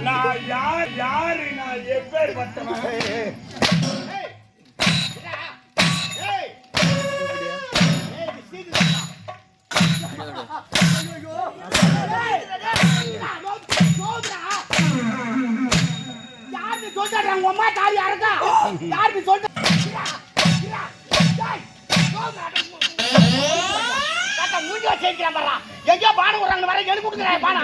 நான் யாரு நான் எப்பேற்பட்டவன்? சொல்றாங்க அம்மா தாலி அறக்கா யாருக்கு சொல்ற மூஞ்சி வச்சிருக்கிறேன் பாரா எங்கேயோ பானை விடுறாங்க வர எழுதி கொடுக்குறேன் பானா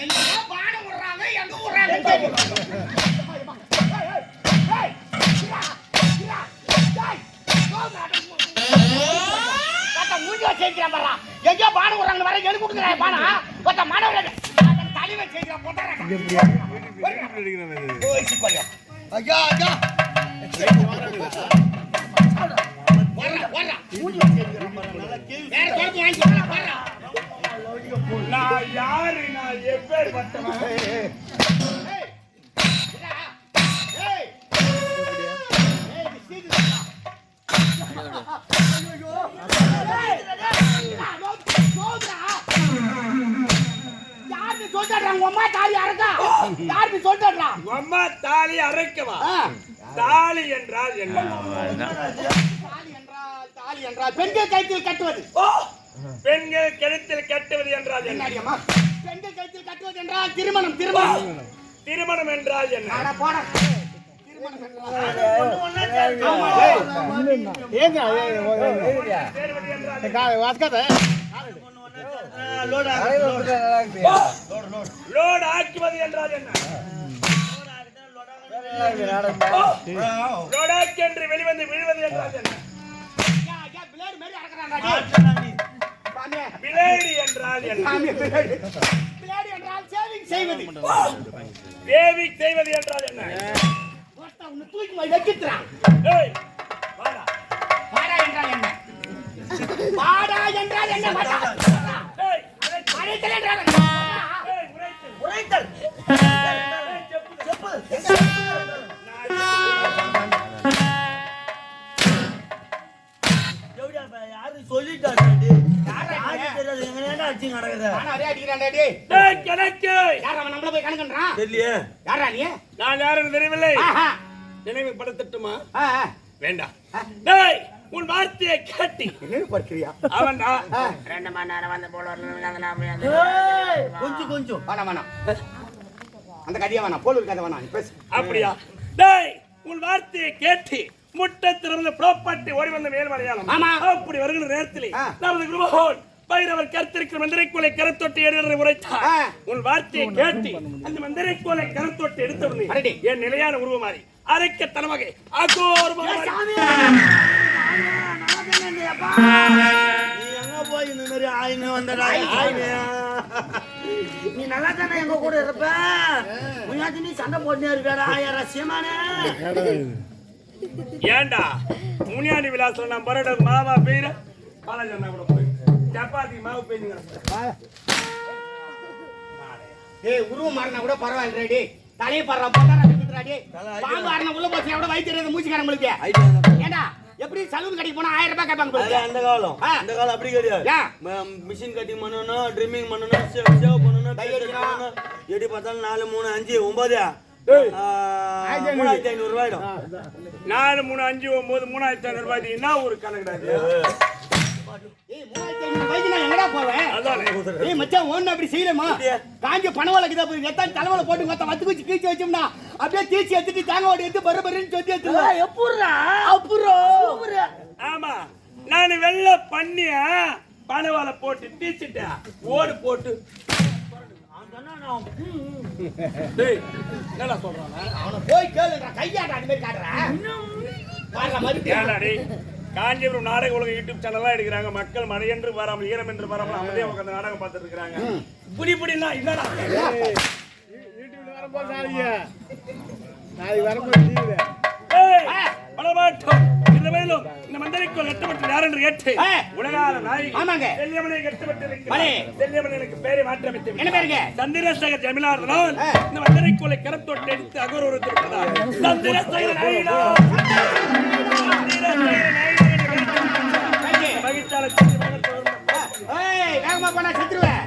எங்க பானை விடுறாங்க எங்க விடுறாங்க மூஞ்சி வச்சிருக்கிறேன் பாரா எங்கேயோ பானை விடுறாங்க வர எழுதி கொடுக்குறேன் பானா கொத்த மாணவர்கள் தலைவர் செய்கிறேன் போட்டாரா ஐயா ஐயா நான் யாரு நான் எப்பேற்பட்டவன்? சொல்றாங்க அம்மா தாலி அறக்கா யாருக்கு சொல்றா அம்மா தாலி அரைக்கவா? தாலி என்றால் என்ன? தாலி என்றால் பெண்கள் கழுத்தில் கட்டுவது. பெண்கள் கழுத்தில் கட்டுவது என்றால் என்ன? பெண்கள் கழுத்தில் கட்டுவது என்றால் திருமணம். திருமணம் திருமணம் என்றால் என்ன? லோட் ஆக்குவது என்றால் என்ன? லோடாக்கி என்று வெளிவந்து விழுவது என்றால் என்ன? பிளேடி என்றால் என்ன? பிளேடி என்றால் சேவிங் செய்வது. சேவிங் செய்வது என்றால் என்ன? உன்னை தூக்கி போய் வெக்கிட்டுறான். ஏய் வாடா. வாடா என்றால் என்ன? வாடா என்றால் என்ன? வாடா. ஏய் உரைத்தல் என்றால் என்ன? ஏய் உரைத்தல். தெரியவில்லை. நினைவுபடுத்தட்டுமா? வேண்டாம். உன் வார்த்தையை கேட்டி நினைவுபடுத்துறியா? அவன்டா 2 மணி நேரம் வந்து போல கொஞ்சம் வேணாம் அந்த கதையா வேணாம் போலூர் கதை வேணாம் பேசு. அப்படியா? டேய் உன் வார்த்தையை கேட்டி முட்டை திறந்த ப்ராப்பர்ட்டி ஓடி வந்த மேல்மலையாளம். அப்படி வருகிற நேரத்தில் நமது குருமகோன் பைரவர் கருத்திருக்கிற மந்திரைக்கோலை கருத்தொட்டி எடுத்து உரைத்தார். உன் வார்த்தையை கேட்டு அந்த மந்திரைக்கோலை கருத்தொட்டி எடுத்தவுடனே என் நிலையான உருவம் மாறி அரைக்க தலைவகை போய் இந்த மாதிரி ஆயின வந்தடா. நீ நல்லா தானே எங்க கூட இருப்ப. முன்னாடி நீ சண்டை போட்டுனே இருப்பா. ரசியமானே ஏண்டா முனியாண்டி விலாசம் நான் பரோட மாவா பேர பாலாஜி கூட போய் சப்பாத்தி மாவு பேஞ்சுங்க. ஏய் உருவம் மாறினா கூட பரவாயில்ல ரெடி. தலையை பறற போட்டாரா விட்டுறாடி. பாம்பு ஆறன உள்ள போச்சு கூட வயித்துல மூச்சிக்கார உங்களுக்கு. ஏண்டா எப்படி சலூன் கட்டி போனா 1000 ரூபாய் கேட்பாங்க போல. அந்த காலம் அப்படி கிடையாது. மிஷின் கட்டிங் பண்ணனும், ட்ரிம்மிங் பண்ணனும், சேவ் பண்ணனும், டைட் பண்ணனும். எடி பார்த்தாலும் 4 3 5 9 3500 ரூபாய். 4 3 5 9 3500 ரூபாய். என்ன ஒரு கணக்குடாது? ஏய் 3500 ரூபாய்க்கு நான் எங்கடா போவேன்? அதானே. ஏய் மச்சான் ஓன் அப்படி செய்யலமா? காஞ்ச பணவலக்கு தான் போய் எத்தனை தலைவல போட்டு மொத்த வத்து குச்சி கீச்சி வச்சோம்னா அப்படியே தீச்சி எடுத்துட்டு தாங்க ஓடி எடுத்து பரபரன்னு சொல்லி எடுத்துறா. எப்புறா? ஆமா நான் வெள்ள பண்ணிய பணவால போட்டு தீச்சிட்டேன். ஓடு போட்டு டேய் என்னடா சொல்றானே? அவன போய் கேளுடா கையாடா அந்த மாதிரி காட்றா. பாருடா மாதிரி ஏடா டேய் காஞ்சிபுரம் நாடக உலக யூடியூப் சேனல்லாம் எடுக்கிறாங்க. மக்கள் மழை என்று வராமல் ஈரம் என்று வராமல் அமைதியா உட்கார்ந்து நாடகம் பார்த்துட்டு இருக்காங்க. இப்படினா என்னடா யூடியூப்ல வரப்போ நாளைக்கு வரப்போ டிவில ஏய் பலமாட்டம் இந்த மேலும் இந்த மந்திரிக்கோள் கட்டப்பட்டு யார் என்று கேட்டு உலகால நாய் ஆமாங்க செல்லியமலை கட்டப்பட்டு இருக்கிறார். செல்லியமலைக்கு பேரை மாற்றமிட்டு என்ன பேருங்க? சந்திரசேகர் ஜமீனார்தான் இந்த மந்திரிக்கோளை கரத்தொட்டு எடுத்து அகோரத்திருக்கிறார். சந்திரசேகர் நாயினா மகிழ்ச்சால ஏய் வேகமா போனா செத்துருவேன்.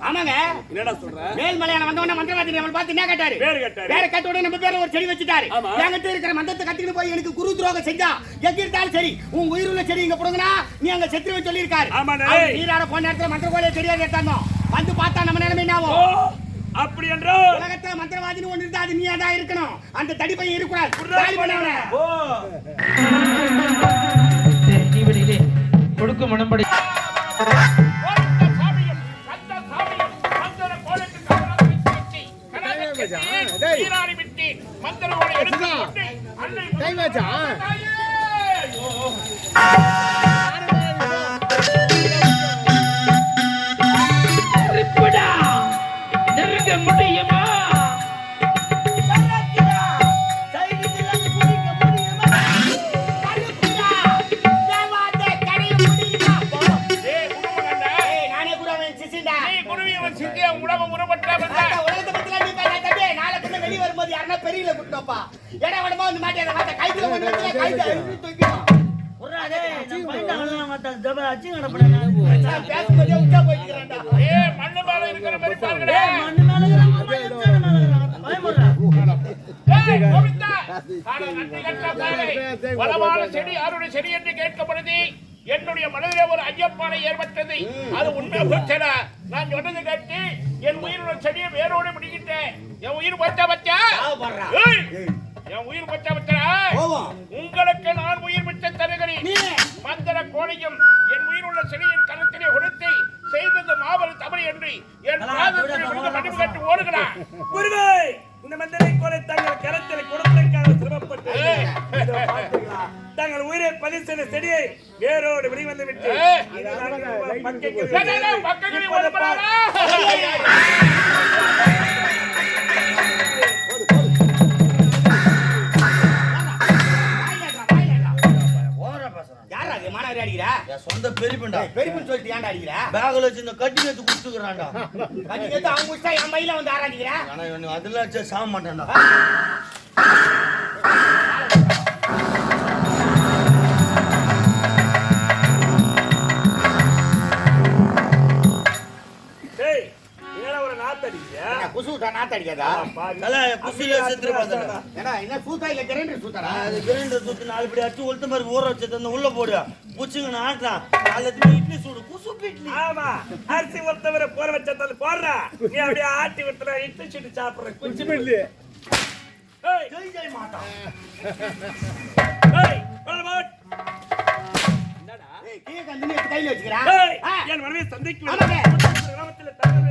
ஆமாங்க. என்னடா சொல்ற? மேல்மலையான வந்தவன மந்திரவாதி நம்மள பார்த்து என்ன கேட்டாரு? பேர் கேட்டாரு. பேர் கேட்ட உடனே நம்ம பேர்ல ஒரு செடி வச்சிட்டாரு. ஆமா. என்கிட்ட இருக்கிற மந்திரத்தை கத்திட்டு போய் எனக்கு குரு துரோகம் செஞ்சா எங்க இருந்தாலும் சரி உன் உயிருள்ள செடி இங்க புடுங்கனா நீ அங்க செத்துருவே சொல்லி இருக்காரு. ஆமாடே. நீராட போன நேரத்துல மந்திரகோலைய செடியா கேட்டாங்க. வந்து பார்த்தா நம்ம நிலைமை என்ன ஓ ஆகும்? அப்படி என்றால் உலகத்துல மந்திரவாதின்னு ஒண்ணு இருந்தா அது நீயா தான் இருக்கணும். அந்த தடி பையன் இருக்கக்கூடாது. காலி பண்ணவனே. ஓ தீவனிலே கொடுக்கும் மனம்படி நெருங்க முடியுமா? செடி யாருடைய செடி என்று கேட்கப்படுது. என்னுடைய மனதிலே ஒரு ஐயப்பானை ஏற்பட்டது. அது உண்மை போச்சடா. நான் சொன்னது கேட்டு என் உயிரோட செடியை வேரோட முடிக்கிட்டேன். என் உயிர் பச்சா பச்சா என் உயிர் பச்சா பச்சா. உங்களுக்கு நான் உயிர் விட்டு தருகிறேன். மந்திர கோணையும் என் உயிருள்ள செடியின் கருத்திலே கொடுத்து செய்தது மாபெரும் தவறு என்று என் மடிவு கட்டு ஓடுகிறான். குருவே இந்த மந்திரை கோலை தங்கள் கரத்தில் கொடுத்ததற்காக சிரமப்பட்டு தங்கள் உயிரை பதிவு செய்த செடியை வேரோடு வெளிவந்து விட்டு பக்கங்களில் ஓடுகிறாரா? சொந்த பெரியப்பண்டா பெரியப்பன் சொல்லிட்டு ஏன்டா அடிக்கிற? பேக்ல வச்சு இந்த கட்டி எடுத்து குடுத்துக்கறான்டா. கட்டி எடுத்து அவங்க குடிச்சா என் மயில வந்து ஆராதிக்கிற? ஆனா இவனுக்கு அதெல்லாம் வச்சு சாக மாட்டான்டா. டேய் ஏடா ஒரு நாத்தடிக்கியா? குசுட்டா நாத்தடிக்காதா? தல குசில செத்துற பாத்தடா. ஏன்னா என்ன சூத்தா இல்ல கிரைண்டர் சூத்தாடா? அது கிரைண்டர் தூக்கி நாலு படி அடிச்சு உளுத்த மாதிரி ஊற வச்சு தந்து உள்ள போடு. புச்சுங்க நாட்டா. நாளைக்கு இட்லி சுடு குசுப்பு இட்லி. ஆமா அரிசி ஒருத்தவரை போற வச்சதால போறா. நீ அப்படியே ஆட்டி விட்டுற இட்லி சுட்டு சாப்பிடுற குச்சி இல்ல. ஏய் ஜெய் ஜெய் மாட்டா. ஏய் பரமாட். என்னடா? ஏய் கீழ கந்து எடுத்து கையில வச்சுக்கறா? ஏய் என் மனைவி சந்தைக்கு ஆமாங்க. கிராமத்துல தங்கவே